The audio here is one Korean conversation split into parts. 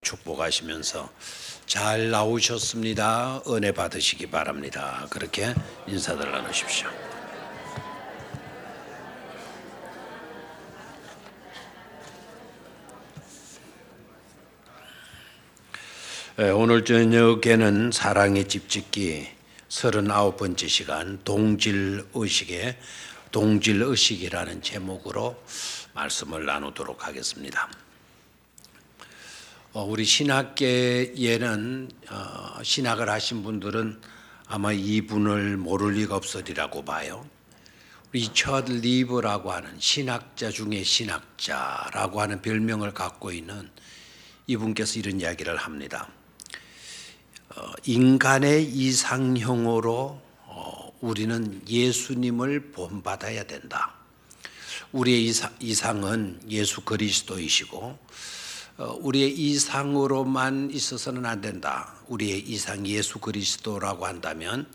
축복하시면서 잘 나오셨습니다. 은혜 받으시기 바랍니다. 그렇게 인사들 나누십시오. 오늘 저녁에는 사랑의 집짓기 39번째 시간 동질의식이라는 제목으로 말씀을 나누도록 하겠습니다. 우리 신학계에는 신학을 하신 분들은 아마 이분을 모를 리가 없으리라고 봐요. 리처드 리브라고 하는 신학자 중에 신학자라고 하는 별명을 갖고 있는 이분께서 이런 이야기를 합니다. 인간의 이상형으로 우리는 예수님을 본받아야 된다. 우리의 이상은 예수 그리스도이시고 우리의 이상으로만 있어서는 안 된다. 우리의 이상 예수 그리스도라고 한다면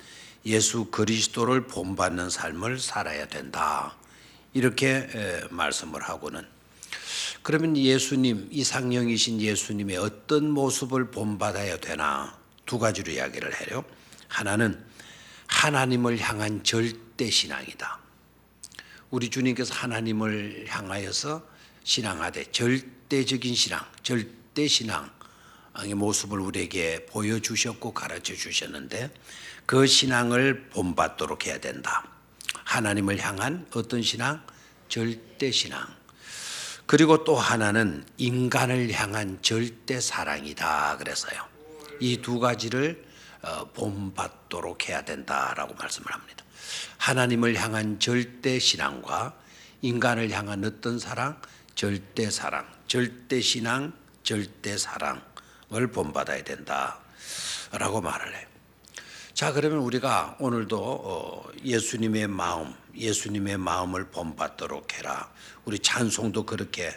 예수 그리스도를 본받는 삶을 살아야 된다. 이렇게 말씀을 하고는, 그러면 예수님, 이상형이신 예수님의 어떤 모습을 본받아야 되나? 두 가지로 이야기를 해요. 하나는 하나님을 향한 절대신앙이다. 우리 주님께서 하나님을 향하여서 신앙하되 절대적인 신앙, 절대신앙의 모습을 우리에게 보여주셨고 가르쳐 주셨는데 그 신앙을 본받도록 해야 된다. 하나님을 향한 어떤 신앙? 절대신앙. 그리고 또 하나는 인간을 향한 절대사랑이다 그래서요. 이 두 가지를 본받도록 해야 된다라고 말씀을 합니다. 하나님을 향한 절대신앙과 인간을 향한 어떤 사랑? 절대사랑, 절대신앙, 절대사랑을 본받아야 된다라고 말을 해요. 자, 그러면 우리가 오늘도 예수님의 마음을 본받도록 해라. 우리 찬송도 그렇게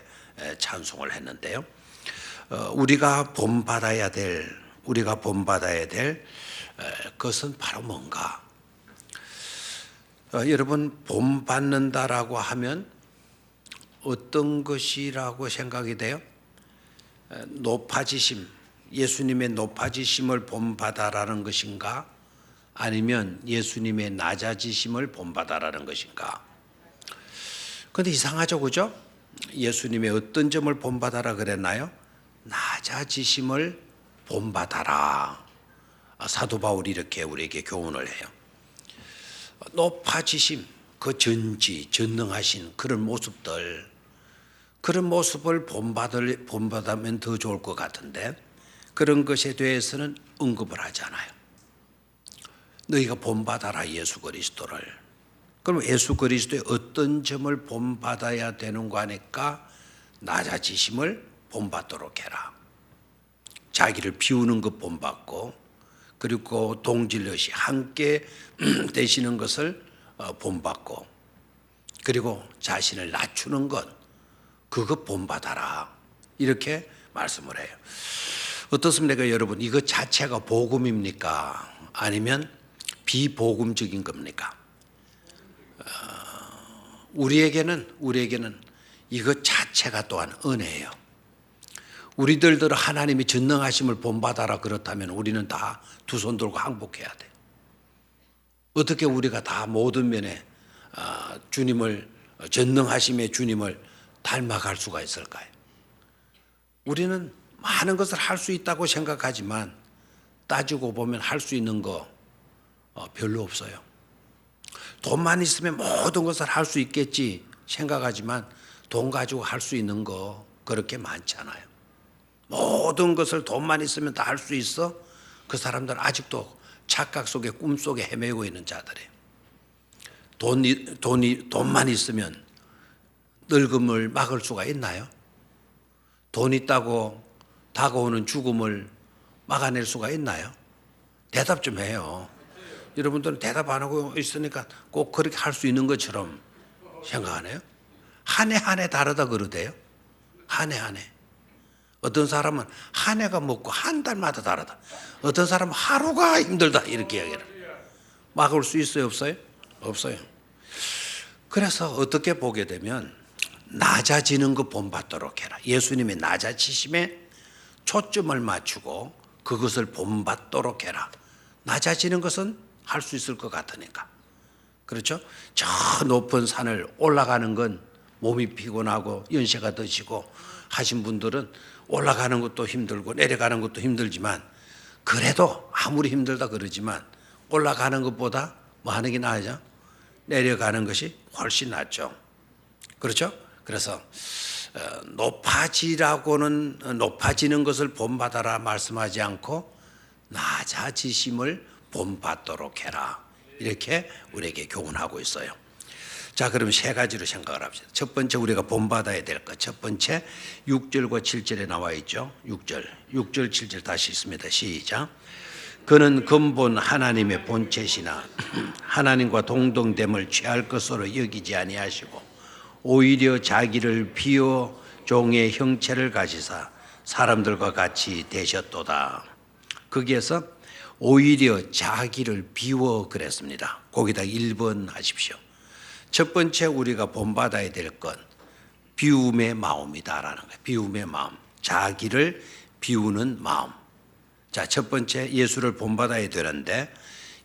찬송을 했는데요. 우리가 본받아야 될 것은 바로 뭔가? 여러분, 본받는다라고 하면 어떤 것이라고 생각이 돼요? 높아지심, 예수님의 높아지심을 본받아라는 것인가? 아니면 예수님의 낮아지심을 본받아라는 것인가? 그런데 이상하죠, 그죠? 예수님의 어떤 점을 본받아라 그랬나요? 낮아지심을 본받아라. 사도 바울이 이렇게 우리에게 교훈을 해요. 높아지심, 그 전능하신 그런 모습들, 그런 모습을 본받으면 더 좋을 것 같은데 그런 것에 대해서는 언급을 하지 않아요. 너희가 본받아라 예수 그리스도를. 그럼 예수 그리스도의 어떤 점을 본받아야 되는가 하니까 낮아지심을 본받도록 해라. 자기를 비우는 것 본받고, 그리고 동질의식 함께 되시는 것을 본받고, 그리고 자신을 낮추는 것, 그것 본받아라. 이렇게 말씀을 해요. 어떻습니까 여러분? 이것 자체가 복음입니까? 아니면 비복음적인 겁니까? 우리에게는 이것 자체가 또한 은혜예요. 우리들도 하나님이 전능하심을 본받아라 그렇다면 우리는 다 두 손 들고 항복해야 돼. 어떻게 우리가 다 모든 면에 주님을, 전능하심의 주님을 닮아갈 수가 있을까요? 우리는 많은 것을 할 수 있다고 생각하지만 따지고 보면 할 수 있는 거 별로 없어요. 돈만 있으면 모든 것을 할 수 있겠지 생각하지만 돈 가지고 할 수 있는 거 그렇게 많지 않아요. 모든 것을 돈만 있으면 다 할 수 있어? 그 사람들은 아직도 착각 속에, 꿈 속에 헤매고 있는 자들이에요. 돈만 있으면 늙음을 막을 수가 있나요? 돈 있다고 다가오는 죽음을 막아낼 수가 있나요? 대답 좀 해요. 여러분들은 대답 안 하고 있으니까 꼭 그렇게 할 수 있는 것처럼 생각하네요. 한 해 한 해 다르다 그러대요. 한 해 한 해. 어떤 사람은 한 해가 먹고 한 달마다 다르다. 어떤 사람은 하루가 힘들다 이렇게 이야기를. 막을 수 있어요, 없어요? 없어요. 그래서 어떻게 보게 되면 낮아지는 것 본받도록 해라. 예수님의 낮아지심에 초점을 맞추고 그것을 본받도록 해라. 낮아지는 것은 할 수 있을 것 같으니까. 그렇죠? 저 높은 산을 올라가는 건 몸이 피곤하고 연세가 드시고 하신 분들은 올라가는 것도 힘들고 내려가는 것도 힘들지만, 그래도 아무리 힘들다 그러지만 올라가는 것보다 뭐 하는 게 나아요? 내려가는 것이 훨씬 낫죠. 그렇죠? 그래서 높아지는 것을 본받아라 말씀하지 않고 낮아지심을 본받도록 해라, 이렇게 우리에게 교훈하고 있어요. 자, 그럼 세 가지로 생각을 합시다. 첫 번째, 우리가 본받아야 될 것. 첫 번째, 6절과 7절에 나와 있죠. 6절, 7절 다시 있습니다. 시작. 그는 근본 하나님의 본체시나 하나님과 동등됨을 취할 것으로 여기지 아니하시고 오히려 자기를 비워 종의 형체를 가지사 사람들과 같이 되셨도다. 거기에서 오히려 자기를 비워 그랬습니다. 거기다 1번 하십시오. 첫 번째 우리가 본받아야 될 건 비움의 마음이다라는 거예요. 비움의 마음, 자기를 비우는 마음. 자, 첫 번째 예수를 본받아야 되는데,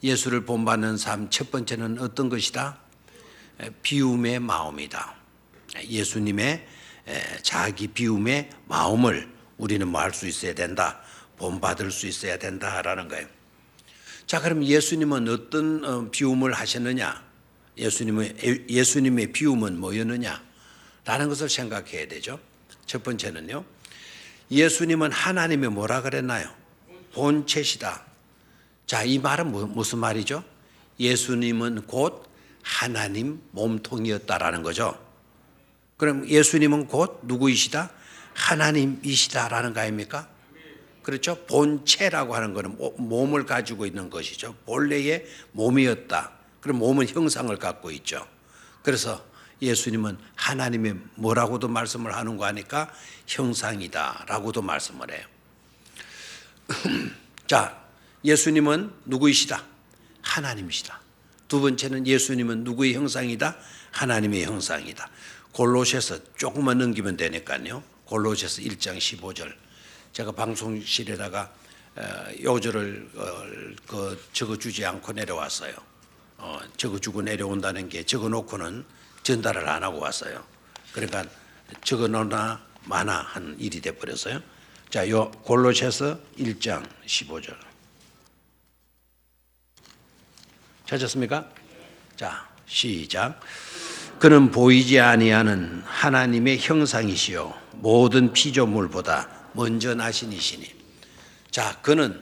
예수를 본받는 삶 첫 번째는 어떤 것이다? 비움의 마음이다. 예수님의 자기 비움의 마음을 우리는 뭐 할 수 있어야 된다, 본받을 수 있어야 된다라는 거예요. 자, 그럼 예수님은 어떤 비움을 하셨느냐? 예수님의 비움은 뭐였느냐? 라는 것을 생각해야 되죠. 첫 번째는요, 예수님은 하나님의 뭐라 그랬나요? 본체시다. 자, 이 말은 무슨 말이죠? 예수님은 곧 하나님 몸통이었다라는 거죠. 그럼 예수님은 곧 누구이시다? 하나님이시다라는 거 아닙니까? 그렇죠? 본체라고 하는 것은 몸을 가지고 있는 것이죠. 본래의 몸이었다. 그럼 몸은 형상을 갖고 있죠. 그래서 예수님은 하나님의 뭐라고도 말씀을 하는 거 하니까 형상이다라고도 말씀을 해요. 자, 예수님은 누구이시다? 하나님이시다. 두 번째는 예수님은 누구의 형상이다? 하나님의 형상이다. 골로새서 조금만 넘기면 되니까요. 골로새서 1장 15절. 제가 방송실에다가 요절을 적어주지 않고 내려왔어요. 적어주고 내려온다는 게 적어놓고는 전달을 안 하고 왔어요. 그러니까 적어놓으나 마나 한 일이 돼버렸어요. 자, 요 골로새서 1장 15절. 찾았습니까? 자, 시작. 그는 보이지 아니하는 하나님의 형상이시요 모든 피조물보다 먼저 나신 이시니. 자, 그는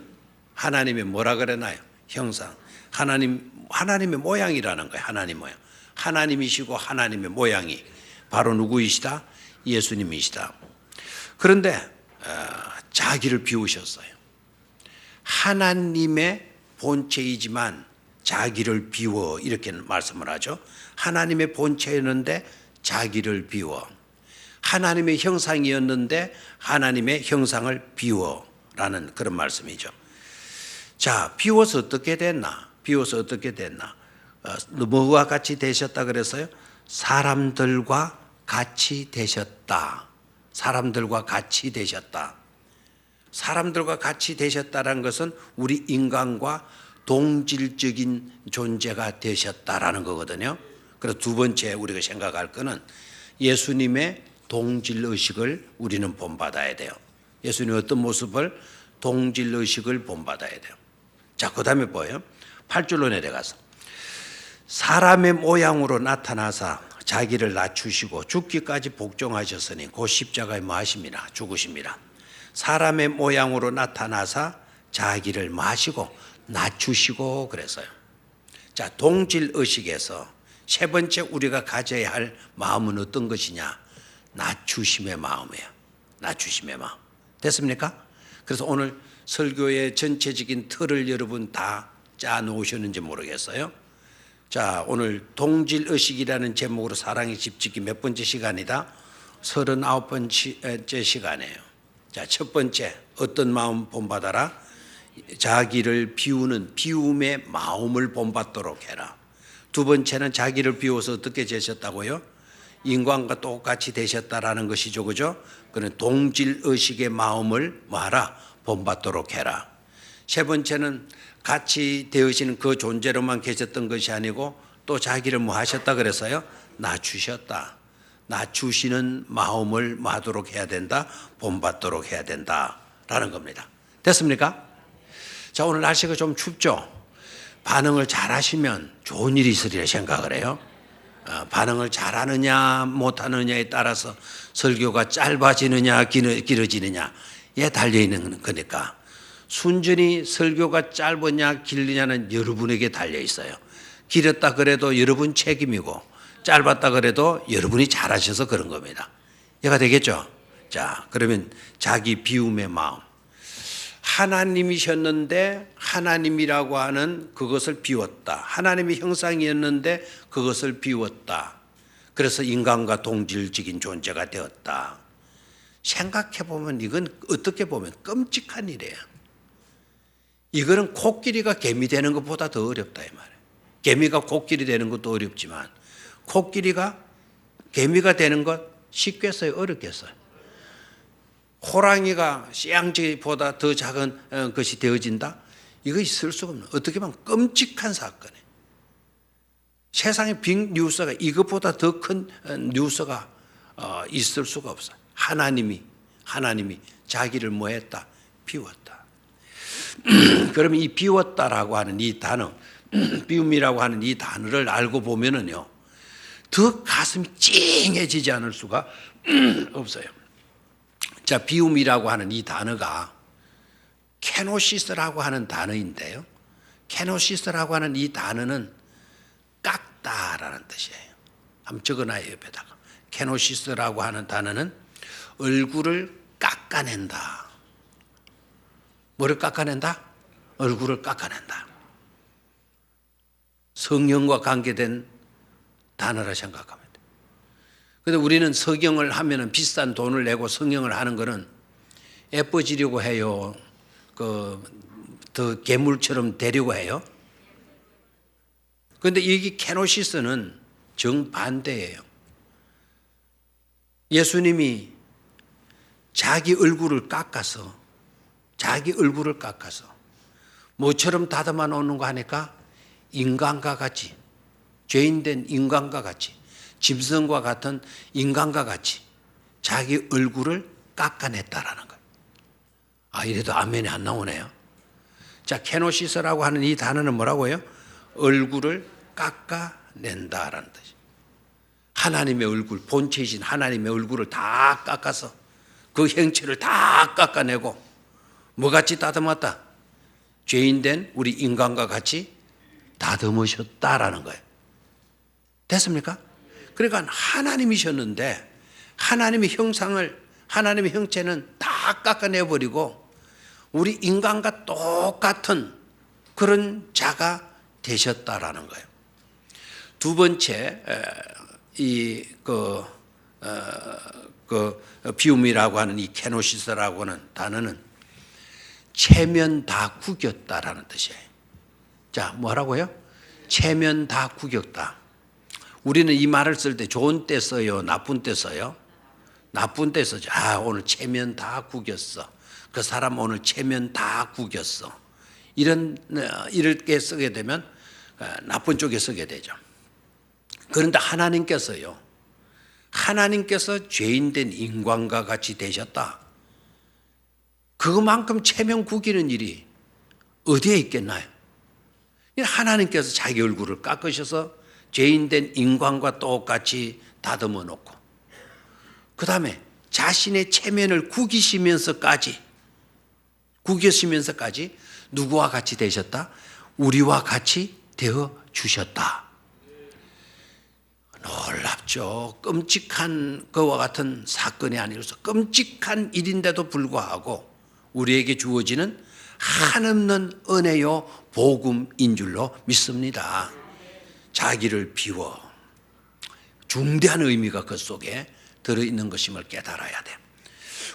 하나님의 뭐라 그랬나요? 형상. 하나님의 모양이라는 거예요. 하나님 모양. 하나님이시고 하나님의 모양이 바로 누구이시다? 예수님이시다. 그런데 자기를 비우셨어요. 하나님의 본체이지만 자기를 비워, 이렇게 말씀을 하죠. 하나님의 본체였는데 자기를 비워. 하나님의 형상이었는데 하나님의 형상을 비워라는 그런 말씀이죠. 자, 비워서 어떻게 됐나? 비워서 어떻게 됐나? 뭐와 같이 되셨다 그랬어요? 사람들과 같이 되셨다. 사람들과 같이 되셨다. 사람들과 같이 되셨다는 것은 우리 인간과 동질적인 존재가 되셨다라는 거거든요. 그래서 두 번째 우리가 생각할 거는 예수님의 동질의식을 우리는 본받아야 돼요. 예수님 어떤 모습을? 동질의식을 본받아야 돼요. 자, 그 다음에 뭐예요? 8절로 내려가서 사람의 모양으로 나타나사 자기를 낮추시고 죽기까지 복종하셨으니 곧 십자가에 뭐 하십니다? 죽으십니다. 사람의 모양으로 나타나사 자기를 마시고 낮추시고 그래서요. 자, 동질의식에서 세 번째 우리가 가져야 할 마음은 어떤 것이냐? 낮추심의 마음이에요. 낮추심의 마음. 됐습니까? 그래서 오늘 설교의 전체적인 틀을 여러분 다 짜놓으셨는지 모르겠어요. 자, 오늘 동질의식이라는 제목으로 사랑의 집짓기 몇 번째 시간이다? 39번째 시간이에요. 자, 첫 번째 어떤 마음 본받아라? 자기를 비우는 비움의 마음을 본받도록 해라. 두 번째는 자기를 비워서 어떻게 되셨다고요? 인간과 똑같이 되셨다라는 것이죠. 그죠? 그는 동질의식의 마음을 뭐하라? 본받도록 해라. 세 번째는 같이 되으시는 그 존재로만 계셨던 것이 아니고 또 자기를 뭐 하셨다 그래서요? 낮추셨다. 낮추시는 마음을 뭐 하도록 해야 된다? 본받도록 해야 된다라는 겁니다. 됐습니까? 자, 오늘 날씨가 좀 춥죠? 반응을 잘 하시면 좋은 일이 있으리라 생각을 해요. 반응을 잘하느냐 못하느냐에 따라서 설교가 짧아지느냐 길어지느냐에 달려있는 거니까 순전히 설교가 짧으냐 길느냐는 여러분에게 달려있어요. 길었다 그래도 여러분 책임이고 짧았다 그래도 여러분이 잘하셔서 그런 겁니다. 이해가 되겠죠? 자, 그러면 자기 비움의 마음. 하나님이셨는데 하나님이라고 하는 그것을 비웠다. 하나님의 형상이었는데 그것을 비웠다. 그래서 인간과 동질적인 존재가 되었다. 생각해보면 이건 어떻게 보면 끔찍한 일이에요. 이거는 코끼리가 개미 되는 것보다 더 어렵다 이 말이에요. 개미가 코끼리 되는 것도 어렵지만 코끼리가 개미가 되는 것 쉽겠어요? 어렵겠어요? 호랑이가 씨양지보다 더 작은 것이 되어진다? 이거 있을 수가 없는, 어떻게 보면 끔찍한 사건이에요. 세상에 빅 뉴스가 이것보다 더 큰 뉴스가 있을 수가 없어요. 하나님이 자기를 뭐 했다? 비웠다. 그러면 이 비웠다라고 하는 이 단어, 비움이라고 하는 이 단어를 알고 보면은요, 더 가슴이 찡해지지 않을 수가 없어요. 자, 비움이라고 하는 이 단어가 케노시스라고 하는 단어인데요. 케노시스라고 하는 이 단어는 깎다라는 뜻이에요. 한번 적어놔요, 옆에다가. 케노시스라고 하는 단어는 얼굴을 깎아낸다. 뭐를 깎아낸다? 얼굴을 깎아낸다. 성령과 관계된 단어라 생각합니다. 그런데 우리는 성경을 하면은 비싼 돈을 내고 성경을 하는 거는 예뻐지려고 해요. 더 괴물처럼 되려고 해요. 그런데 여기 케노시스는 정반대예요. 예수님이 자기 얼굴을 깎아서 뭐처럼 다듬어 놓는 거 하니까 인간과 같이, 죄인된 인간과 같이, 짐승과 같은 인간과 같이 자기 얼굴을 깎아냈다라는 거예요. 아, 이래도 아멘이 안 나오네요. 자, 케노시스라고 하는 이 단어는 뭐라고요? 얼굴을 깎아낸다라는 뜻이에요. 하나님의 얼굴, 본체이신 하나님의 얼굴을 다 깎아서 그 형체를 다 깎아내고 뭐같이 다듬었다? 죄인된 우리 인간과 같이 다듬으셨다라는 거예요. 됐습니까? 그러니까 하나님이셨는데 하나님의 형상을, 하나님의 형체는 다 깎아내버리고 우리 인간과 똑같은 그런 자가 되셨다라는 거예요. 두 번째, 비움이라고 하는 이 케노시스라고 하는 단어는 체면 다 구겼다라는 뜻이에요. 자, 뭐라고요? 체면 다 구겼다. 우리는 이 말을 쓸 때 좋은 때 써요? 나쁜 때 써요? 나쁜 때 쓰죠. 아, 오늘 체면 다 구겼어. 그 사람 오늘 체면 다 구겼어. 이렇게 쓰게 되면 나쁜 쪽에 쓰게 되죠. 그런데 하나님께서요, 하나님께서 죄인된 인간과 같이 되셨다. 그것만큼 체면 구기는 일이 어디에 있겠나요? 하나님께서 자기 얼굴을 깎으셔서 죄인된 인간과 똑같이 다듬어 놓고 그 다음에 자신의 체면을 구기시면서까지 누구와 같이 되셨다? 우리와 같이 되어 주셨다. 놀랍죠. 끔찍한 그와 같은 사건이 아니라서 끔찍한 일인데도 불구하고 우리에게 주어지는 한없는 은혜요 복음인 줄로 믿습니다. 자기를 비워, 중대한 의미가 그 속에 들어있는 것임을 깨달아야 돼요.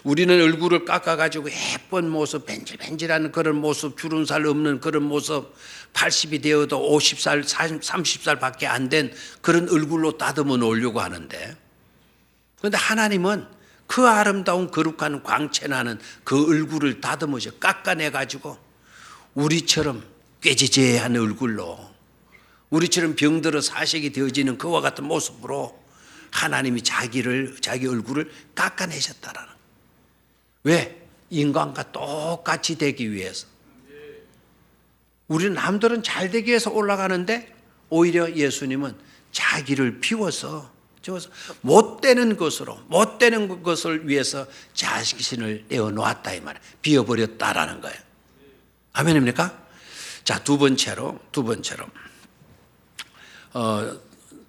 우리는 얼굴을 깎아가지고 예쁜 모습, 벤질벤질한 그런 모습, 주름살 없는 그런 모습, 80이 되어도 50살, 30살밖에 안 된 그런 얼굴로 다듬어 놓으려고 하는데 그런데 하나님은 그 아름다운 거룩한 광채 나는 그 얼굴을 다듬으셔 깎아내가지고 우리처럼 꾀지지한 얼굴로, 우리처럼 병들어 사색이 되어지는 그와 같은 모습으로 하나님이 자기 얼굴을 깎아내셨다라는 거예요. 왜? 인간과 똑같이 되기 위해서. 우리는 남들은 잘 되기 위해서 올라가는데 오히려 예수님은 자기를 비워서 못되는 것을 위해서 자신을 내어놓았다 이 말이에요. 비워버렸다라는 거예요. 아멘입니까? 자, 두 번째로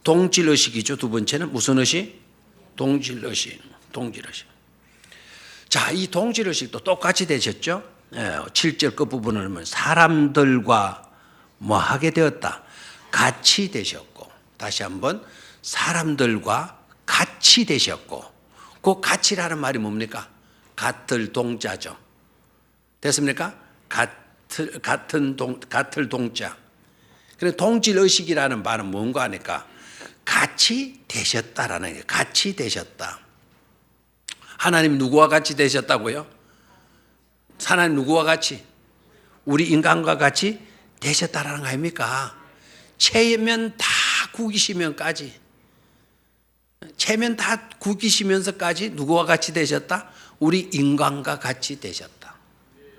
동질의식이죠. 두 번째는 무슨 의식? 동질의식. 자, 이 동질의식도 똑같이 되셨죠. 7절 끝부분을 보면 사람들과 뭐 하게 되었다? 같이 되셨고, 다시 한번 사람들과 같이 되셨고, 그 같이라는 말이 뭡니까? 같을 동자죠. 됐습니까? 같을 동자. 그래서 동질의식이라는 말은 뭔가 하니까 같이 되셨다라는 거예요. 같이 되셨다. 하나님 누구와 같이 되셨다고요? 하나님 누구와 같이? 우리 인간과 같이 되셨다라는 거 아닙니까? 체면 다 구기시면서까지 누구와 같이 되셨다? 우리 인간과 같이 되셨다.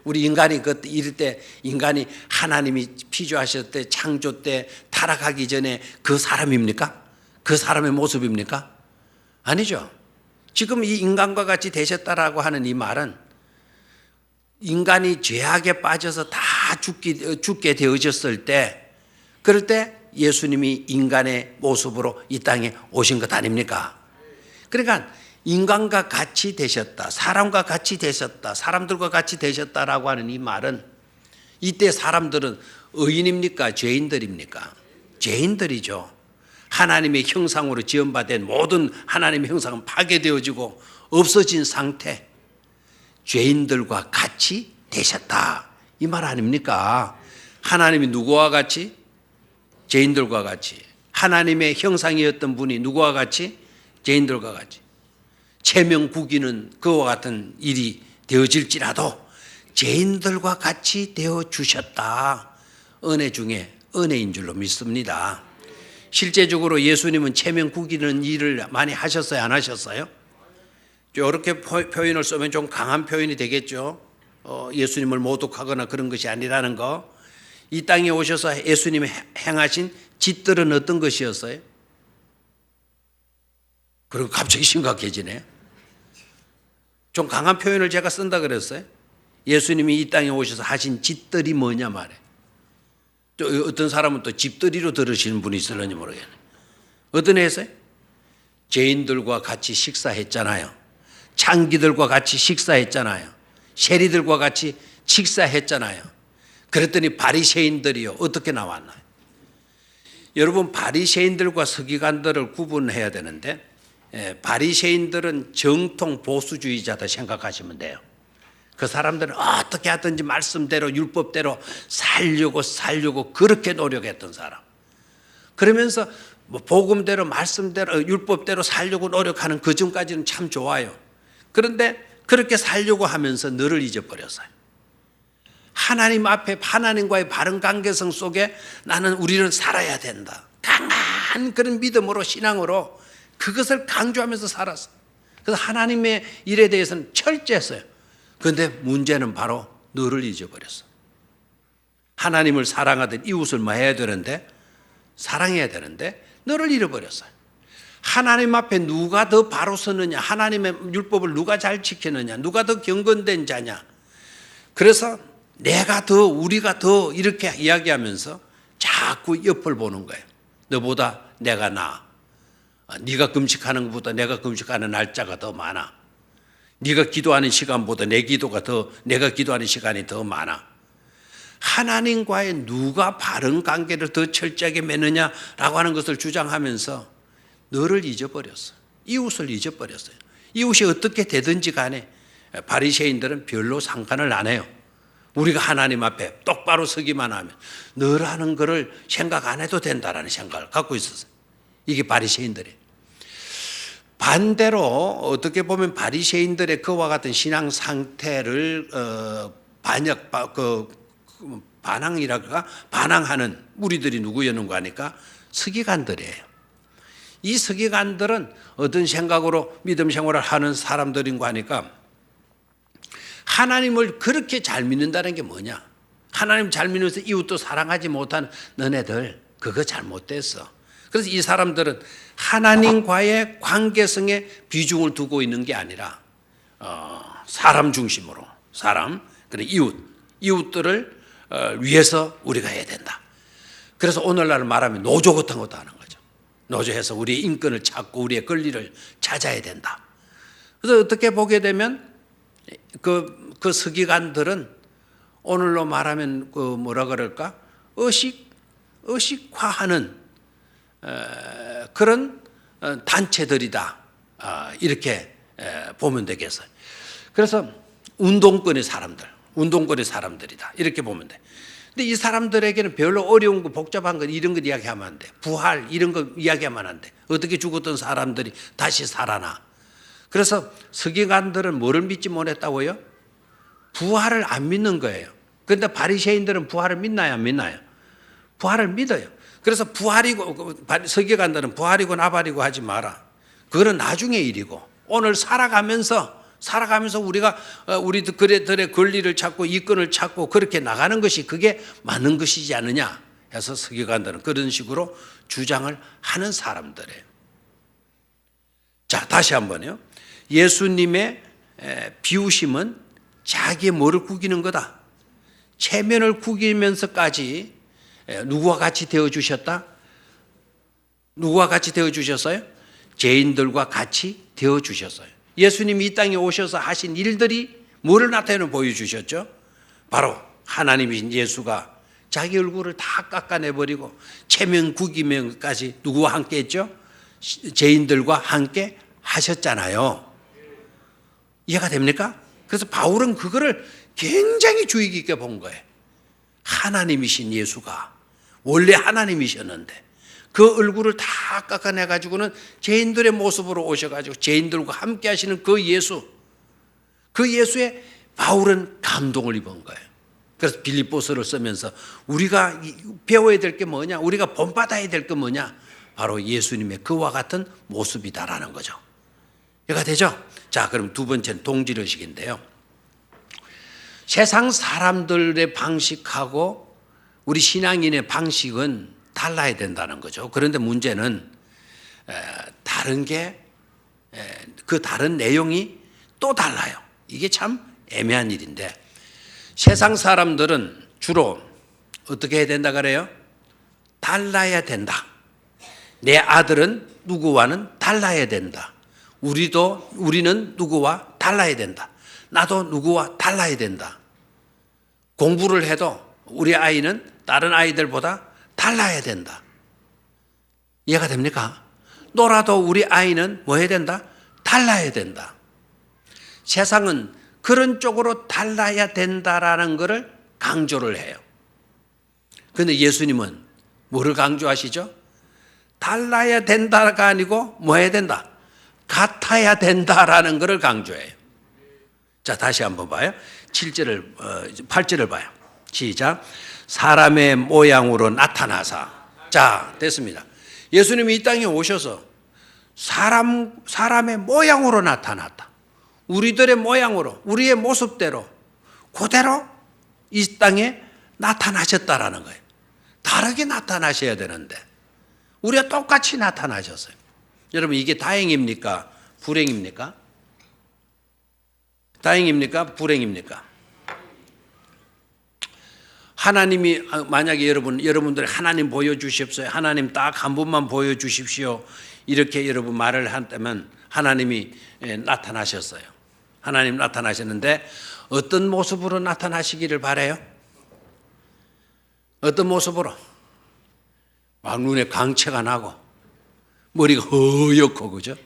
우리 인간이 이럴 때 인간이 하나님이 피조하셨을 때 창조 때 타락하기 전에 그 사람입니까? 그 사람의 모습입니까? 아니죠. 지금 이 인간과 같이 되셨다라고 하는 이 말은 인간이 죄악에 빠져서 다 죽게 되어졌을 때, 그럴 때 예수님이 인간의 모습으로 이 땅에 오신 것 아닙니까? 그러니까 인간과 같이 되셨다, 사람과 같이 되셨다, 사람들과 같이 되셨다라고 하는 이 말은 이때 사람들은 의인입니까? 죄인들입니까? 죄인들이죠. 하나님의 형상으로 지음받은 모든 하나님의 형상은 파괴되어지고 없어진 상태, 죄인들과 같이 되셨다 이 말 아닙니까? 하나님이 누구와 같이? 죄인들과 같이. 하나님의 형상이었던 분이 누구와 같이? 죄인들과 같이. 체면 구기는 그와 같은 일이 되어질지라도 죄인들과 같이 되어주셨다. 은혜 중에 은혜인 줄로 믿습니다. 실제적으로 예수님은 체면 구기는 일을 많이 하셨어요? 안 하셨어요? 이렇게 표현을 쓰면 좀 강한 표현이 되겠죠. 예수님을 모독하거나 그런 것이 아니라는 거. 이 땅에 오셔서 예수님이 행하신 짓들은 어떤 것이었어요? 그리고 갑자기 심각해지네요. 좀 강한 표현을 제가 쓴다 그랬어요. 예수님이 이 땅에 오셔서 하신 짓들이 뭐냐 말해. 또 어떤 사람은 또 집들이로 들으시는 분이 있을런지 모르겠네. 어떤 했어요? 죄인들과 같이 식사했잖아요. 창기들과 같이 식사했잖아요. 세리들과 같이 식사했잖아요. 그랬더니 바리새인들이요 어떻게 나왔나요? 여러분, 바리새인들과 서기관들을 구분해야 되는데, 바리새인들은 정통 보수주의자다 생각하시면 돼요. 그 사람들은 어떻게 하든지 말씀대로 율법대로 살려고 그렇게 노력했던 사람. 그러면서 뭐 복음대로 말씀대로 율법대로 살려고 노력하는 그 전까지는 참 좋아요. 그런데 그렇게 살려고 하면서 너를 잊어버렸어요. 하나님 앞에 하나님과의 바른 관계성 속에 우리는 살아야 된다. 강한 그런 믿음으로 신앙으로 그것을 강조하면서 살았어요. 그래서 하나님의 일에 대해서는 철저했어요. 그런데 문제는 바로 너를 잊어버렸어. 하나님을 사랑하듯 이웃을 뭐 해야 되는데? 사랑해야 되는데 너를 잃어버렸어요. 하나님 앞에 누가 더 바로 서느냐, 하나님의 율법을 누가 잘 지키느냐, 누가 더 경건된 자냐. 그래서 우리가 더 이렇게 이야기하면서 자꾸 옆을 보는 거예요. 너보다 내가 나아. 네가 금식하는 것보다 내가 금식하는 날짜가 더 많아. 네가 기도하는 시간보다 내가 기도하는 시간이 더 많아. 하나님과의 누가 바른 관계를 더 철저하게 맺느냐라고 하는 것을 주장하면서 너를 잊어버렸어. 이웃을 잊어버렸어요. 이웃이 어떻게 되든지 간에 바리새인들은 별로 상관을 안 해요. 우리가 하나님 앞에 똑바로 서기만 하면 너라는 것을 생각 안 해도 된다라는 생각을 갖고 있었어요. 이게 바리새인들이에요. 반대로 어떻게 보면 바리새인들의 그와 같은 신앙 상태를 반항하는 무리들이 누구였는가 하니까 서기관들이에요. 이 서기관들은 어떤 생각으로 믿음 생활을 하는 사람들인가 하니까 하나님을 그렇게 잘 믿는다는 게 뭐냐? 하나님 잘 믿으면서 이웃도 사랑하지 못하는 너네들 그거 잘못됐어. 그래서 이 사람들은 하나님과의 관계성에 비중을 두고 있는 게 아니라 사람 중심으로 그래 이웃들을 위해서 우리가 해야 된다. 그래서 오늘날 말하면 노조 같은 것도 하는 거죠. 노조해서 우리의 인권을 찾고 우리의 권리를 찾아야 된다. 그래서 어떻게 보게 되면 그 서기관들은 오늘로 말하면 의식화하는 그런 단체들이다. 이렇게 보면 되겠어요. 그래서 운동권의 사람들이다. 이렇게 보면 돼. 근데 이 사람들에게는 별로 어려운 거, 복잡한 거, 이런 거 이야기하면 안 돼. 부활, 이런 거 이야기하면 안 돼. 어떻게 죽었던 사람들이 다시 살아나. 그래서 서기관들은 뭐를 믿지 못했다고요? 부활을 안 믿는 거예요. 그런데 바리새인들은 부활을 믿나요, 안 믿나요? 부활을 믿어요. 그래서 서기관들은 부활이고 나발이고 하지 마라. 그거는 나중의 일이고 오늘 살아가면서 우리가 우리들의 권리를 찾고 이권을 찾고 그렇게 나가는 것이 그게 맞는 것이지 않느냐 해서 서기관들은 그런 식으로 주장을 하는 사람들이에요. 자, 다시 한번요. 예수님의 비우심은 자기의 뭐를 구기는 거다. 체면을 구기면서까지 누구와 같이 되어주셨다? 누구와 같이 되어주셨어요? 죄인들과 같이 되어주셨어요. 예수님이 이 땅에 오셔서 하신 일들이 뭐를 나타내는 보여주셨죠? 바로 하나님이신 예수가 자기 얼굴을 다 깎아내버리고 체면 구기면까지 누구와 함께 했죠? 죄인들과 함께 하셨잖아요. 이해가 됩니까? 그래서 바울은 그거를 굉장히 주의 깊게 본 거예요. 하나님이신 예수가 원래 하나님이셨는데 그 얼굴을 다 깎아내가지고는 죄인들의 모습으로 오셔가지고 죄인들과 함께 하시는 그 예수에 바울은 감동을 입은 거예요. 그래서 빌립보서를 쓰면서 우리가 배워야 될 게 뭐냐? 우리가 본받아야 될 게 뭐냐? 바로 예수님의 그와 같은 모습이다라는 거죠. 이해가 되죠? 자, 그럼 두 번째는 동질의식인데요. 세상 사람들의 방식하고 우리 신앙인의 방식은 달라야 된다는 거죠. 그런데 문제는 그 다른 내용이 또 달라요. 이게 참 애매한 일인데 세상 사람들은 주로 어떻게 해야 된다 그래요? 달라야 된다. 내 아들은 누구와는 달라야 된다. 우리는 누구와 달라야 된다. 나도 누구와 달라야 된다. 공부를 해도 우리 아이는 다른 아이들보다 달라야 된다. 이해가 됩니까? 놀아도 우리 아이는 뭐 해야 된다? 달라야 된다. 세상은 그런 쪽으로 달라야 된다라는 것을 강조를 해요. 그런데 예수님은 뭐를 강조하시죠? 달라야 된다가 아니고 뭐 해야 된다? 같아야 된다라는 것을 강조해요. 자, 다시 한번 봐요. 8절을 봐요. 시작. 사람의 모양으로 나타나사. 자, 됐습니다. 예수님이 이 땅에 오셔서 사람의 모양으로 나타났다. 우리들의 모양으로, 우리의 모습대로 그대로 이 땅에 나타나셨다라는 거예요. 다르게 나타나셔야 되는데 우리가 똑같이 나타나셨어요. 여러분, 이게 다행입니까? 불행입니까? 다행입니까? 불행입니까? 하나님이 만약에 여러분들이 하나님 보여주십시오. 하나님 딱 한 분만 보여주십시오. 이렇게 여러분 말을 한다면 하나님이 나타나셨어요. 하나님 나타나셨는데 어떤 모습으로 나타나시기를 바라요? 어떤 모습으로? 막 눈에 광채가 나고 머리가 허옇고 그죠?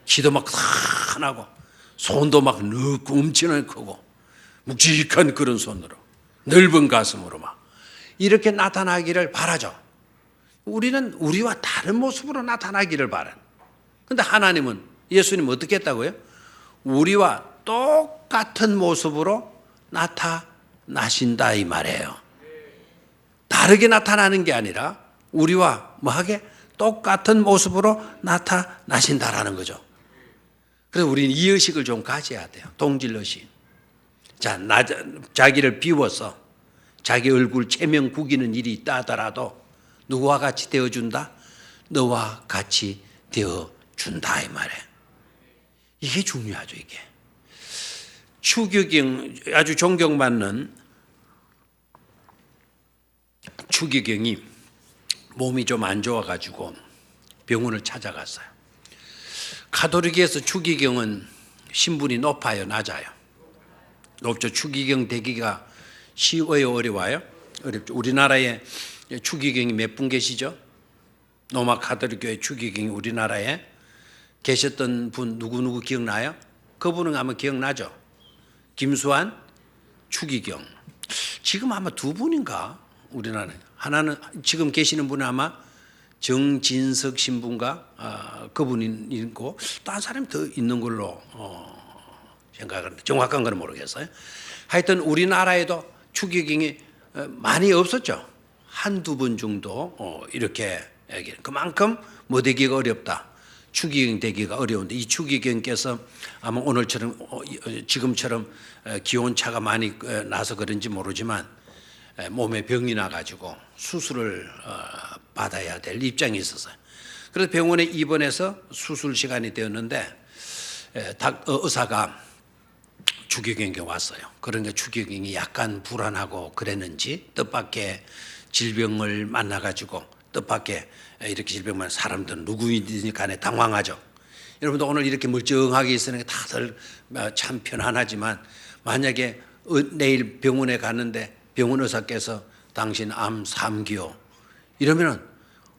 키도 막 산하고 손도 막 넓고 엄청나게 크고 묵직한 그런 손으로 넓은 가슴으로 막 이렇게 나타나기를 바라죠. 우리는 우리와 다른 모습으로 나타나기를 바라요. 근데 하나님은, 예수님은 어떻게 했다고요? 우리와 똑같은 모습으로 나타나신다 이 말이에요. 다르게 나타나는 게 아니라 우리와 뭐하게 똑같은 모습으로 나타나신다라는 거죠. 그래서 우리는 이 의식을 좀 가져야 돼요. 동질의식. 자, 자기를 비워서 자기 얼굴 체면 구기는 일이 있다 하더라도 누구와 같이 되어준다? 너와 같이 되어준다 이 말이에요. 이게 중요하죠. 이게 추기경, 아주 존경받는 추기경이 몸이 좀 안 좋아가지고 병원을 찾아갔어요. 가톨릭에서 추기경은 신분이 높아요, 낮아요? 높죠. 추기경 되기가 쉬워요, 어려워요? 어렵죠. 우리나라에 추기경이 몇 분 계시죠? 로마 가톨릭교회 추기경이 우리나라에 계셨던 분 누구 기억나요? 그분은 아마 기억나죠? 김수환, 추기경. 지금 아마 두 분인가? 우리나라에. 하나는 지금 계시는 분은 아마 정진석 신부인가? 그분이 있고 또 한 사람이 더 있는 걸로 생각하는데 정확한 건 모르겠어요. 하여튼 우리나라에도 추기경이 많이 없었죠. 한두 번 정도 이렇게 얘기해요. 그만큼 뭐 되기가 어렵다. 추기경 되기가 어려운데 이 추기경께서 아마 오늘처럼 지금처럼 기온차가 많이 나서 그런지 모르지만 몸에 병이 나가지고 수술을 받아야 될 입장이 있었어요. 그래서 병원에 입원해서 수술 시간이 되었는데 의사가 추기경에게 왔어요. 그러니까 추기경이 약간 불안하고 그랬는지 뜻밖의 질병을 만나가지고 뜻밖의 이렇게 질병만 사람들은 누구이든지 간에 당황하죠. 여러분도 오늘 이렇게 멀쩡하게 있으니까 다들 참 편안하지만 만약에 내일 병원에 갔는데 병원 의사께서 당신 암 3기요 이러면은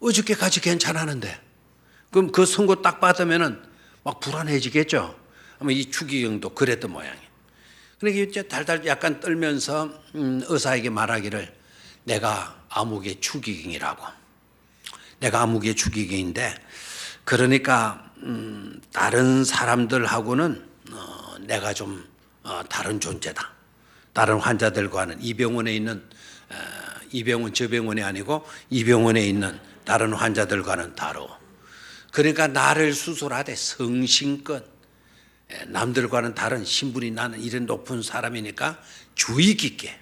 어저께까지 괜찮았는데 그럼 그 선고 딱 받으면은 막 불안해지겠죠. 아마 이 추기경도 그랬던 모양이에요. 그러니까 이제 달달 약간 떨면서 의사에게 말하기를 내가 아무개 추기경이라고. 내가 아무개 추기경인데 그러니까 다른 사람들하고는 내가 좀 다른 존재다. 다른 환자들과는 이 병원에 있는 이 병원 저 병원이 아니고 이 병원에 있는 다른 환자들과는 다르고 그러니까 나를 수술하되 성심껏 남들과는 다른 신분이 나는 이런 높은 사람이니까 주의 깊게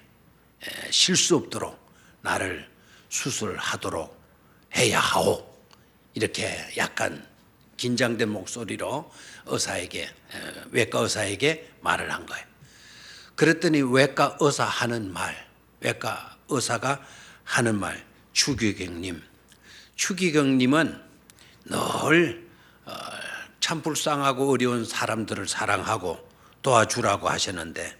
실수 없도록 나를 수술하도록 해야 하오. 이렇게 약간 긴장된 목소리로 의사에게 외과 의사에게 말을 한 거예요. 그랬더니 외과 의사가 하는 말, 추기경님은 늘 참 불쌍하고 어려운 사람들을 사랑하고 도와주라고 하셨는데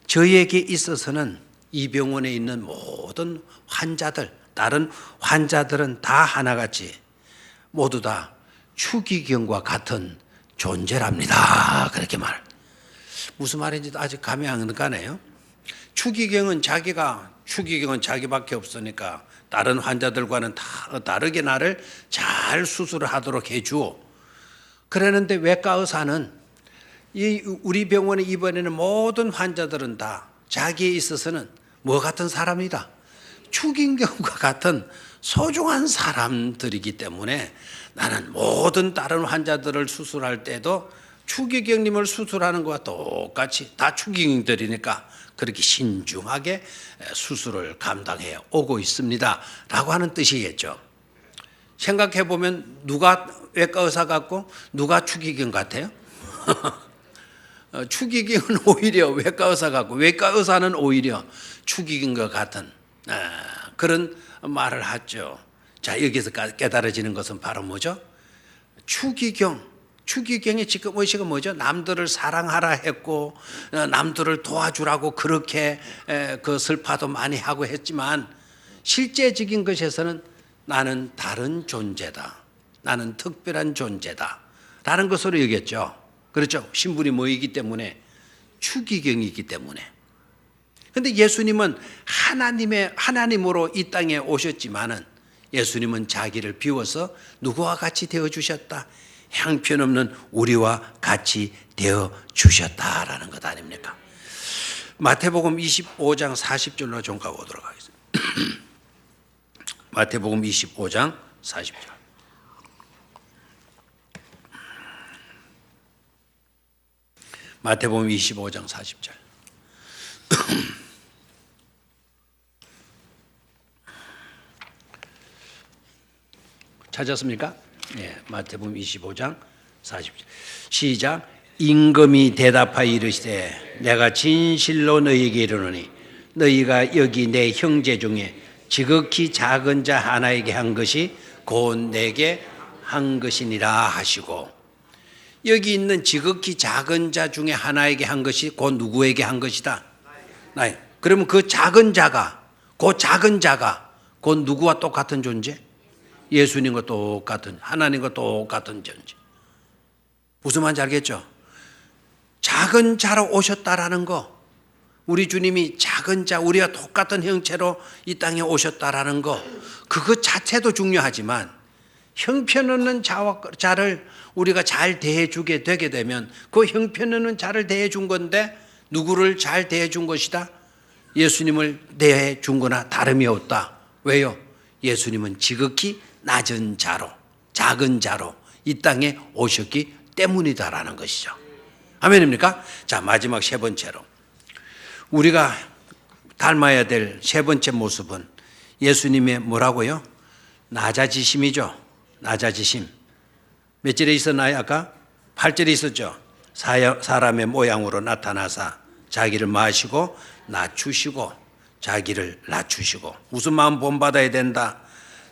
저에게 있어서는 이 병원에 있는 모든 환자들, 다른 환자들은 다 하나같이 모두 다 추기경과 같은 존재랍니다. 그렇게 말. 무슨 말인지 아직 감이 안 가네요. 추기경은 자기밖에 없으니까 다른 환자들과는 다르게 나를 잘 수술을 하도록 해주오. 그러는데 외과 의사는 우리 병원에 입원하는 모든 환자들은 다 자기에 있어서는 뭐 같은 사람이다. 추기경과 같은 소중한 사람들이기 때문에 나는 모든 다른 환자들을 수술할 때도 추기경님을 수술하는 것과 똑같이 다 추기경들이니까 그렇게 신중하게 수술을 감당해 오고 있습니다. 라고 하는 뜻이겠죠. 생각해 보면 누가 외과 의사 같고 누가 추기경 같아요? 추기경은 오히려 외과 의사 같고 외과 의사는 오히려 추기경과 같은 그런 말을 하죠. 자, 여기서 깨달아지는 것은 바로 뭐죠? 추기경의 지금 의식은 뭐죠? 남들을 사랑하라 했고 남들을 도와주라고 그렇게 그 설파도 많이 하고 했지만 실제적인 것에서는 나는 다른 존재다. 나는 특별한 존재다. 라는 것으로 여겼죠. 그렇죠? 신분이 뭐이기 때문에 추기경이기 때문에. 그런데 예수님은 하나님으로 이 땅에 오셨지만은 예수님은 자기를 비워서 누구와 같이 되어주셨다? 형편없는 우리와 같이 되어 주셨다라는 것 아닙니까? 마태복음 25장 40절로 좀 가보도록 하겠습니다. 마태복음 25장 40절. 마태복음 25장 40절. 찾았습니까? 네, 마태복음 25장 40절. 시작. 임금이 대답하여 이르시되 내가 진실로 너희에게 이르노니 너희가 여기 내 형제 중에 지극히 작은 자 하나에게 한 것이 곧 내게 한 것이니라 하시고, 여기 있는 지극히 작은 자 중에 하나에게 한 것이 곧 누구에게 한 것이다? 나에. 그러면 그 작은 자가 곧 누구와 똑같은 존재? 예수님과 똑같은, 하나님과 똑같은 존재. 무슨 말인지 알겠죠? 작은 자로 오셨다라는 거, 우리 주님이 작은 자, 우리와 똑같은 형체로 이 땅에 오셨다라는 거, 그것 자체도 중요하지만 형편없는 자를 우리가 잘 대해주게 되게 되면 그 형편없는 자를 대해준 건데 누구를 잘 대해준 것이다? 예수님을 대해준 거나 다름이 없다. 왜요? 예수님은 지극히 낮은 자로, 작은 자로 이 땅에 오셨기 때문이다라는 것이죠. 아멘입니까? 자, 마지막 세 번째로 우리가 닮아야 될 세 번째 모습은 예수님의 뭐라고요? 낮아지심이죠. 낮아지심. 몇 절에 있었나요? 아까 8절에 있었죠. 사람의 모양으로 나타나사 자기를 마시고 낮추시고 자기를 낮추시고. 무슨 마음 본받아야 된다?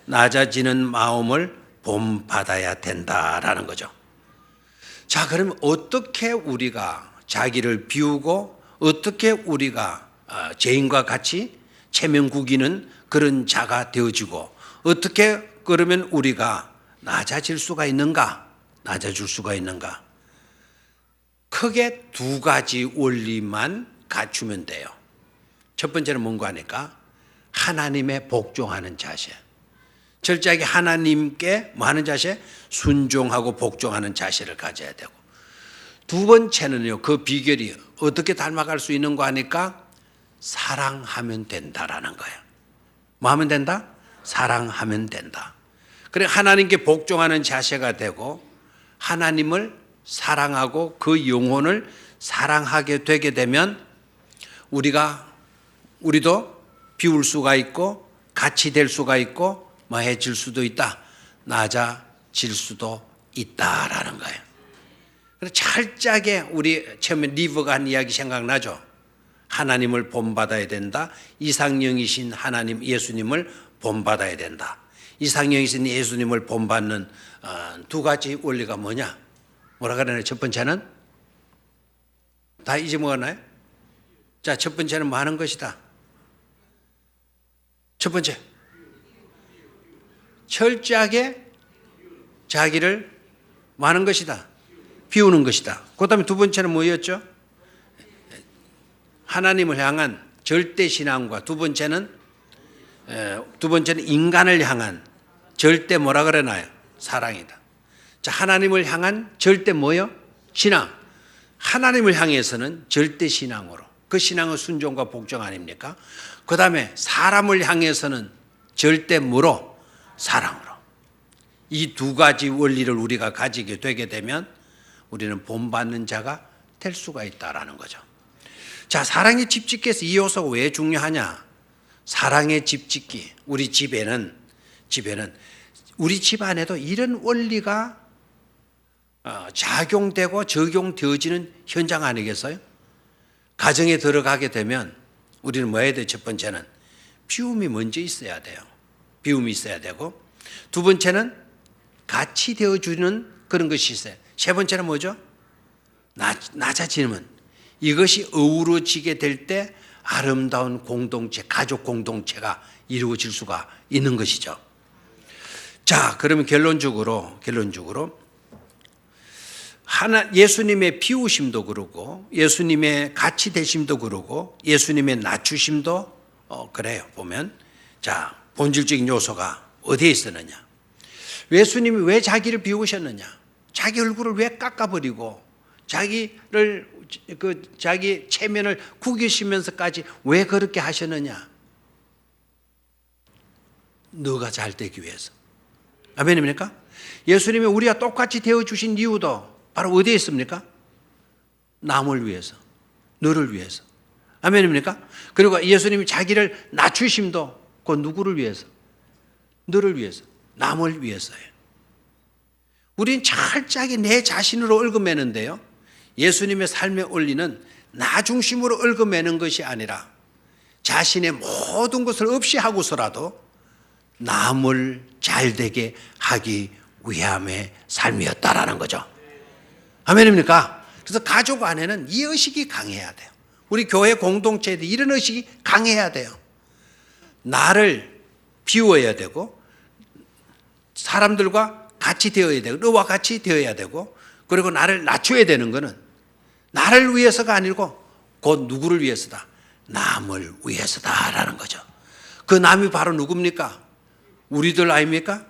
낮아지는 마음을 본받아야 된다라는 거죠. 자, 그러면 어떻게 우리가 자기를 비우고 어떻게 우리가 죄인과 같이 체면 구기는 그런 자가 되어지고 어떻게 그러면 우리가 낮아질 수가 있는가? 낮아질 수가 있는가? 크게 두 가지 원리만 갖추면 돼요. 첫 번째는 뭔가 하니까 하나님의 복종하는 자세. 철저하게 하나님께 뭐 하는 자세? 순종하고 복종하는 자세를 가져야 되고, 두 번째는요, 그 비결이 어떻게 닮아갈 수 있는 거 하니까 사랑하면 된다라는 거예요. 뭐 하면 된다? 사랑하면 된다. 그래, 하나님께 복종하는 자세가 되고 하나님을 사랑하고 그 영혼을 사랑하게 되게 되면 우리도 비울 수가 있고 같이 될 수가 있고 뭐 해질 수도 있다. 낮아질 수도 있다라는 거예요. 그래서 철저하게 우리 처음에 리버가 한 이야기 생각나죠. 하나님을 본받아야 된다. 이상형이신 하나님 예수님을 본받아야 된다. 이상형이신 예수님을 본받는 두 가지 원리가 뭐냐? 뭐라 그러나요? 첫 번째는 다 잊어먹었나요? 자, 첫 번째는 뭐 하는 것이다? 첫 번째, 철저하게 자기를 뭐 하는 것이다? 비우는 것이다. 그 다음에 두 번째는 뭐였죠? 하나님을 향한 절대 신앙과 두 번째는 인간을 향한 절대 뭐라 그러나요? 사랑이다. 자, 하나님을 향한 절대 뭐요? 신앙. 하나님을 향해서는 절대 신앙으로, 그 신앙은 순종과 복종 아닙니까? 그 다음에 사람을 향해서는 절대 뭐로? 사랑으로. 이 두 가지 원리를 우리가 가지게 되게 되면 우리는 본받는 자가 될 수가 있다라는 거죠. 자, 사랑의 집짓기에서 이 요소가 왜 중요하냐? 사랑의 집짓기. 우리 집에는 우리 집 안에도 이런 원리가 작용되고 적용되어지는 현장 아니겠어요? 가정에 들어가게 되면 우리는 뭐 해야 돼요? 첫 번째는 비움이 먼저 있어야 돼요. 비움이 있어야 되고, 두 번째는 같이 되어주는 그런 것이 있어요. 세 번째는 뭐죠? 낮아지면 이것이 어우러지게 될 때 아름다운 공동체, 가족 공동체가 이루어질 수가 있는 것이죠. 자, 그러면 결론적으로 예수님의 비우심도 그러고 예수님의 같이 되심도 그러고 예수님의 낮추심도 그래요. 보면 자, 본질적인 요소가 어디에 있었느냐? 예수님이 왜 자기를 비우셨느냐? 자기 얼굴을 왜 깎아버리고 자기를 자기 체면을 구기시면서까지 왜 그렇게 하셨느냐? 너가 잘 되기 위해서. 아멘입니까? 예수님이 우리와 똑같이 되어주신 이유도 바로 어디에 있습니까? 남을 위해서, 너를 위해서. 아멘입니까? 그리고 예수님이 자기를 낮추심도 그 누구를 위해서? 너를 위해서, 남을 위해서예요. 우린 철저하게 내 자신으로 얽어매는데요, 예수님의 삶의 원리는 나 중심으로 얽어매는 것이 아니라 자신의 모든 것을 없이 하고서라도 남을 잘되게 하기 위함의 삶이었다라는 거죠. 아멘입니까? 그래서 가족 안에는 이 의식이 강해야 돼요. 우리 교회 공동체에도 이런 의식이 강해야 돼요. 나를 비워야 되고 사람들과 같이 되어야 되고 너와 같이 되어야 되고, 그리고 나를 낮춰야 되는 것은 나를 위해서가 아니고 곧 누구를 위해서다? 남을 위해서다라는 거죠. 그 남이 바로 누굽니까? 우리들 아닙니까?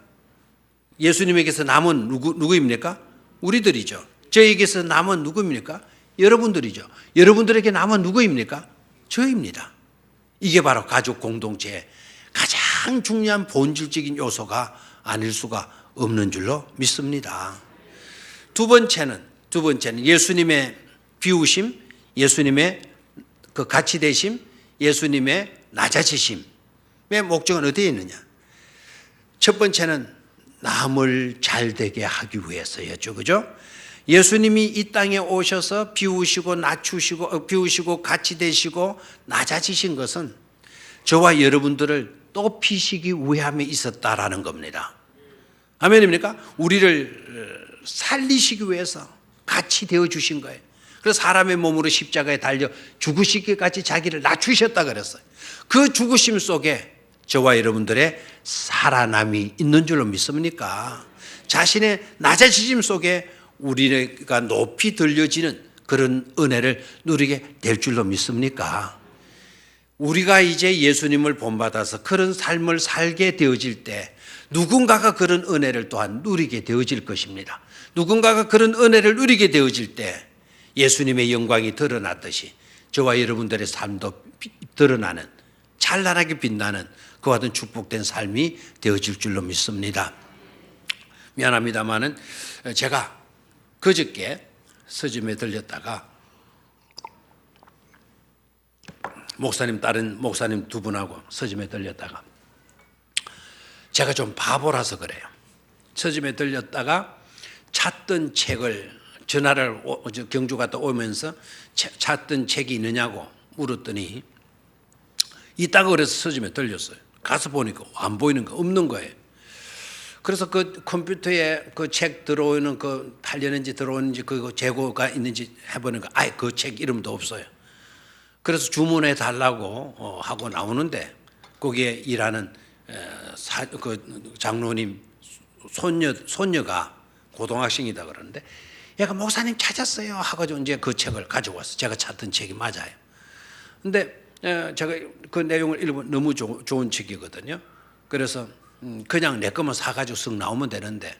예수님에게서 남은 누구입니까? 우리들이죠. 저에게서 남은 누구입니까? 여러분들이죠. 여러분들에게 남은 누구입니까? 저입니다. 이게 바로 가족 공동체의 가장 중요한 본질적인 요소가 아닐 수가 없는 줄로 믿습니다. 두 번째는 예수님의 비우심, 예수님의 그 같이 되심, 예수님의 낮아지심의 목적은 어디에 있느냐? 첫 번째는 남을 잘되게 하기 위해서였죠. 그죠? 예수님이 이 땅에 오셔서 비우시고 낮추시고 비우시고 같이 되시고 낮아지신 것은 저와 여러분들을 높이시기 위함에 있었다라는 겁니다. 아멘입니까? 우리를 살리시기 위해서 같이 되어 주신 거예요. 그래서 사람의 몸으로 십자가에 달려 죽으시기까지 자기를 낮추셨다 그랬어요. 그 죽으심 속에 저와 여러분들의 살아남이 있는 줄로 믿습니까? 자신의 낮아지심 속에 우리가 높이 들려지는 그런 은혜를 누리게 될 줄로 믿습니까? 우리가 이제 예수님을 본받아서 그런 삶을 살게 되어질 때 누군가가 그런 은혜를 또한 누리게 되어질 것입니다. 누군가가 그런 은혜를 누리게 되어질 때 예수님의 영광이 드러났듯이 저와 여러분들의 삶도 드러나는, 찬란하게 빛나는 그와 같은 축복된 삶이 되어질 줄로 믿습니다. 미안합니다마는 제가 그저께 서점에 들렸다가 다른 목사님 두 분하고 서점에 들렸다가 제가 좀 바보라서 그래요. 서점에 들렸다가 찾던 책을 전화를 경주 갔다 오면서 찾던 책이 있느냐고 물었더니 있다고 그래서 서점에 들렸어요. 가서 보니까 안 보이는 거, 없는 거예요. 그래서 그 컴퓨터에 그 책 들어오는 그 팔렸는지 들어오는지 그 재고가 있는지 해보니까 아예 그 책 이름도 없어요. 그래서 주문해 달라고 하고 나오는데 거기에 일하는 그 장로님 손녀가 고등학생이다 그러는데 얘가 목사님 찾았어요 하고 이제 그 책을 가지고 왔어요. 제가 찾던 책이 맞아요. 근데 제가 그 내용을 읽으면 너무 좋은 책이거든요. 그래서 그냥 내 거만 사가지고 쓱 나오면 되는데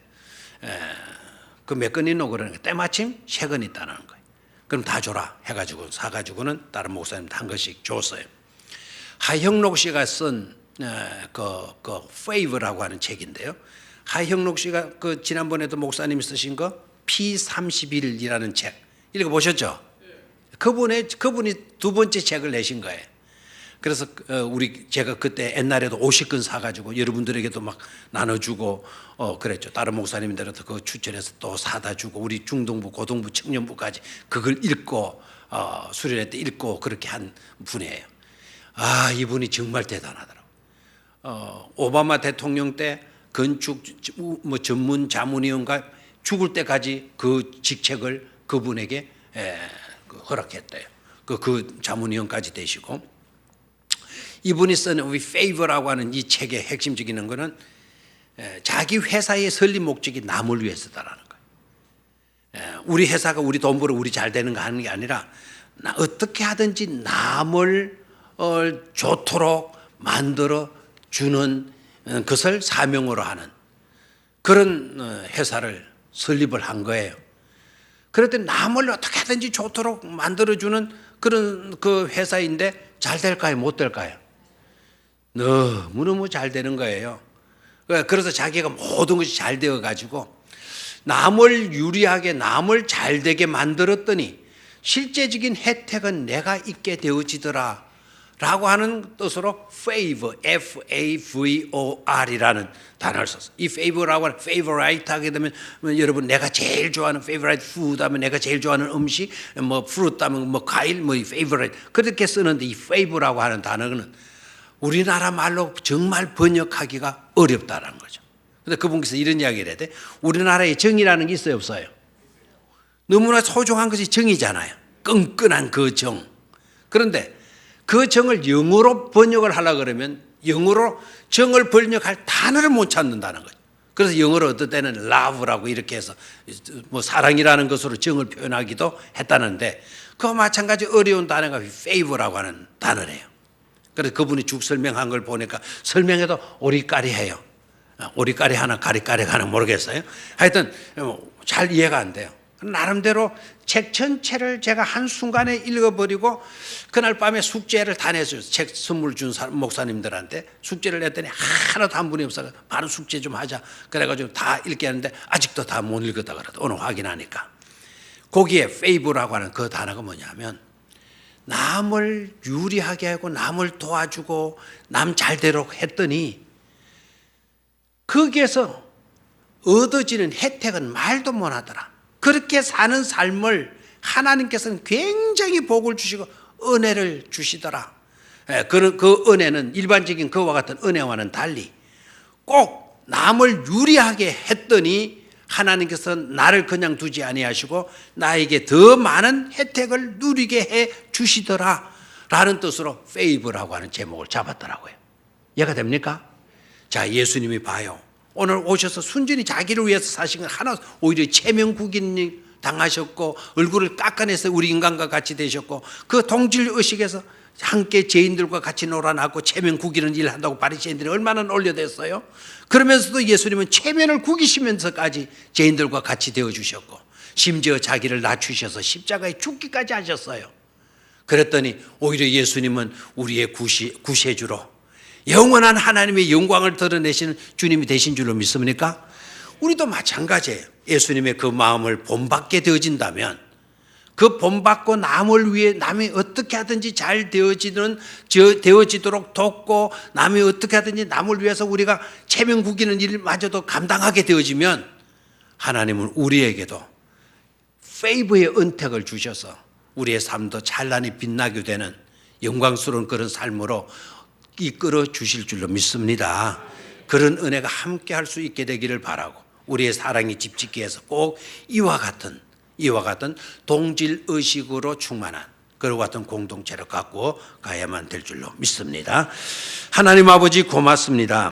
그 몇 권 있노 그러니까 때마침 3권 있다는 거예요. 그럼 다 줘라 해가지고 사가지고는 다른 목사님한테 한 권씩 줬어요. 하형록 씨가 쓴 그 Favor라고 하는 책인데요. 하형록 씨가 그 지난번에도 목사님이 쓰신 거 P31이라는 책 읽어보셨죠? 그분이 두 번째 책을 내신 거예요. 그래서 제가 그때 옛날에도 50권 사가지고 여러분들에게도 막 나눠주고 그랬죠. 다른 목사님들한테 그거 추천해서 또 사다 주고 우리 중동부, 고등부, 청년부까지 그걸 읽고 수련회 때 읽고 그렇게 한 분이에요. 아, 이분이 정말 대단하더라고요. 오바마 대통령 때 건축 전문 자문위원과 죽을 때까지 그 직책을 그분에게 허락했대요. 그 자문위원까지 되시고 이분이 쓴 We Favor라고 하는 이 책의 핵심적인 거는 자기 회사의 설립 목적이 남을 위해서다라는 거예요. 우리 회사가 우리 돈 벌어 우리 잘 되는 거 하는 게 아니라 어떻게 하든지 남을 좋도록 만들어 주는 것을 사명으로 하는 그런 회사를 설립을 한 거예요. 그랬더니 남을 어떻게 하든지 좋도록 만들어주는 그런 그 회사인데 잘 될까요? 못 될까요? 너무너무 잘 되는 거예요. 그래서 자기가 모든 것이 잘 되어 가지고 남을 유리하게 남을 잘 되게 만들었더니 실제적인 혜택은 내가 있게 되어지더라 라고 하는 뜻으로 favor, F-A-V-O-R이라는 단어를 썼어요. 이 favor라고 하는 favorite 하게 되면 여러분 내가 제일 좋아하는 favorite food 하면 내가 제일 좋아하는 음식, 뭐 fruit 하면 뭐 과일, 뭐 favorite 그렇게 쓰는데 이 favor라고 하는 단어는 우리나라 말로 정말 번역하기가 어렵다라는 거죠. 그런데 그분께서 이런 이야기를 해야 돼. 우리나라에 정이라는 게 있어요, 없어요? 너무나 소중한 것이 정이잖아요. 끈끈한 그 정. 그런데 그 정을 영어로 번역을 하려고 그러면 영어로 정을 번역할 단어를 못 찾는다는 거죠. 그래서 영어로 어떤 때는 love라고 이렇게 해서 뭐 사랑이라는 것으로 정을 표현하기도 했다는데 그와 마찬가지 어려운 단어가 favor라고 하는 단어래요. 그래서 그분이 죽 설명한 걸 보니까 설명해도 오리까리해요. 오리까리 하나 가리까리 하나 모르겠어요. 하여튼 잘 이해가 안 돼요. 나름대로 책 전체를 제가 한순간에 읽어버리고 그날 밤에 숙제를 다 냈어요. 책 선물 준 목사님들한테 숙제를 냈더니 하나도 한 분이 없어서 바로 숙제 좀 하자. 그래가지고 다 읽게 하는데 아직도 다 못 읽었다 그러더라고요. 오늘 확인하니까. 거기에 favor라고 하는 그 단어가 뭐냐면 남을 유리하게 하고 남을 도와주고 남 잘되도록 했더니 거기에서 얻어지는 혜택은 말도 못하더라. 그렇게 사는 삶을 하나님께서는 굉장히 복을 주시고 은혜를 주시더라. 그 은혜는 일반적인 그와 같은 은혜와는 달리 꼭 남을 유리하게 했더니 하나님께서 나를 그냥 두지 아니하시고 나에게 더 많은 혜택을 누리게 해 주시더라 라는 뜻으로 favor라고 하는 제목을 잡았더라고요. 이해가 됩니까? 자, 예수님이 봐요. 오늘 오셔서 순전히 자기를 위해서 사신 건 하나 오히려 체면국인 당하셨고 얼굴을 깎아내서 우리 인간과 같이 되셨고 그 동질의식에서 함께 죄인들과 같이 놀아나고 체면 구기는 일을 한다고 바리새인들이 얼마나 놀려댔어요. 그러면서도 예수님은 체면을 구기시면서까지 죄인들과 같이 되어주셨고 심지어 자기를 낮추셔서 십자가에 죽기까지 하셨어요. 그랬더니 오히려 예수님은 우리의 구세주로 영원한 하나님의 영광을 드러내시는 주님이 되신 줄로 믿습니까? 우리도 마찬가지예요. 예수님의 그 마음을 본받게 되어진다면 그 본받고 남을 위해 남이 어떻게 하든지 잘 되어지도록 돕고 남이 어떻게 하든지 남을 위해서 우리가 체면 구기는 일마저도 감당하게 되어지면 하나님은 우리에게도 페이버의 은택을 주셔서 우리의 삶도 찬란히 빛나게 되는 영광스러운 그런 삶으로 이끌어 주실 줄로 믿습니다. 그런 은혜가 함께 할 수 있게 되기를 바라고 우리의 사랑이 집짓기 위해서 꼭 이와 같은 동질의식으로 충만한 그와 같은 공동체를 갖고 가야만 될 줄로 믿습니다. 하나님 아버지 고맙습니다.